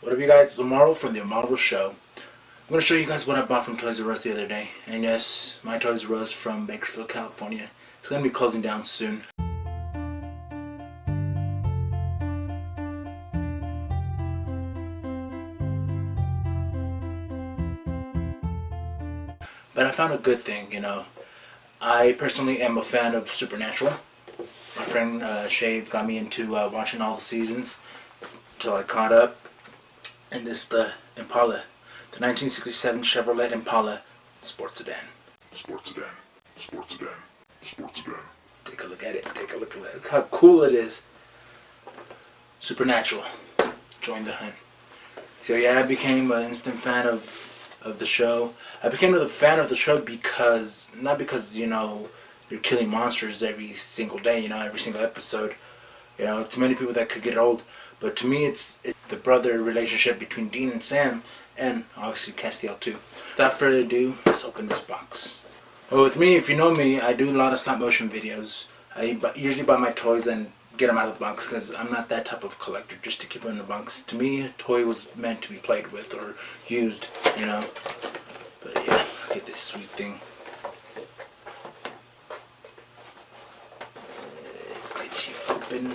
What up, you guys? It's Marvel from the Marvel Show. I'm going to show you guys what I bought from Toys R Us the other day. And yes, my Toys R Us from Bakersfield, California. It's going to be closing down soon. But I found a good thing, you know. I personally am a fan of Supernatural. My friend Shades got me into watching all the seasons until I caught up. And this is the Impala. The 1967 Chevrolet Impala sports sedan. Sports sedan. Sports sedan. Sports sedan. Take a look at it. Take a look at it. Look how cool it is. Supernatural. Join the hunt. So yeah, I became an instant fan of the show. I became a fan of the show because, not because, you know, you're killing monsters every single day, you know, every single episode. You know, to many people that could get old. But to me, it's the brother relationship between Dean and Sam, and obviously Castiel too. Without further ado, let's open this box. Well, with me, if you know me, I do a lot of stop motion videos. I usually buy my toys and get them out of the box because I'm not that type of collector just to keep them in the box. To me, a toy was meant to be played with or used, you know. But yeah, look at this sweet thing. Let's get you open.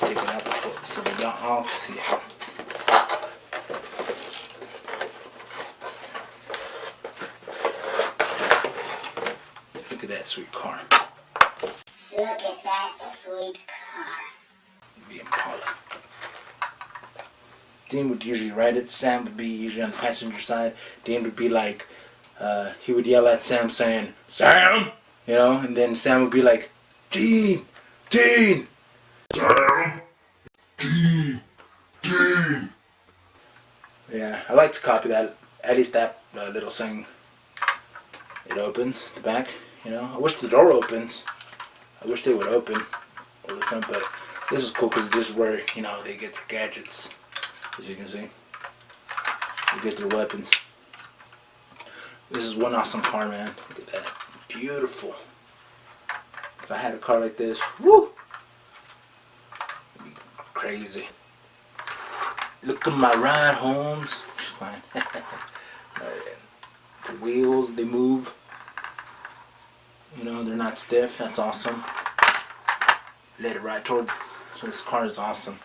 Take it out before so we don't all see it. Look at that sweet car. Look at that sweet car. The Impala. Dean would usually ride it. Sam would be usually on the passenger side. Dean would be like, he would yell at Sam saying, "Sam!" You know, and then Sam would be like, "Dean! Dean! Sam! Dean! Dean!" Yeah, I like to copy that. At least that little thing. It opens, the back, you know. I wish the door opens. I wish they would open. Or the front, but this is cool because this is where, you know, they get their gadgets. As you can see, they get their weapons. This is one awesome car, man. Look at that. Beautiful. If I had a car like this, woo! It'd be crazy. Look at my ride, Holmes. Just fine. The wheels, they move. You know, they're not stiff. That's awesome. Let it ride toward. So this car is awesome.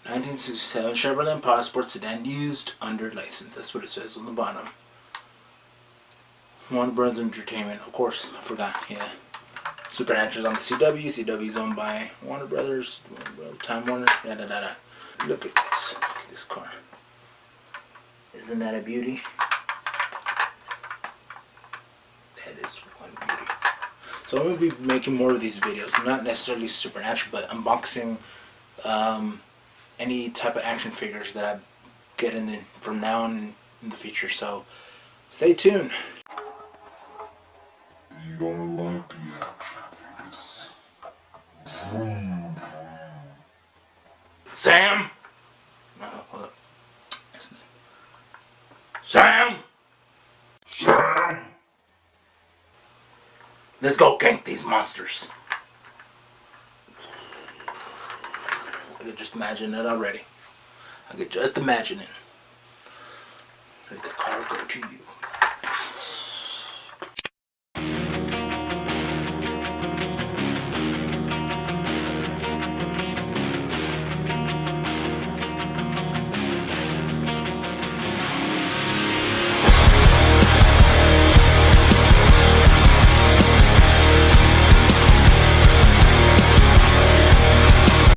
1967 Chevrolet Impala sports sedan used under license. That's what it says on the bottom. Warner Brothers Entertainment. Of course, I forgot. Yeah. Supernatural's on the CW. CW's owned by Warner Brothers. Time Warner. Da da da da. Look at this. Look at this car. Isn't that a beauty? That is one beauty. So I'm going to be making more of these videos. Not necessarily Supernatural, but unboxing any type of action figures that I get from now on in the future. So stay tuned. You don't like the action figures. Sam! No, hold up. Sam! Sam! Let's go gank these monsters. I could just imagine it already. I could just imagine it. Let the car go to you.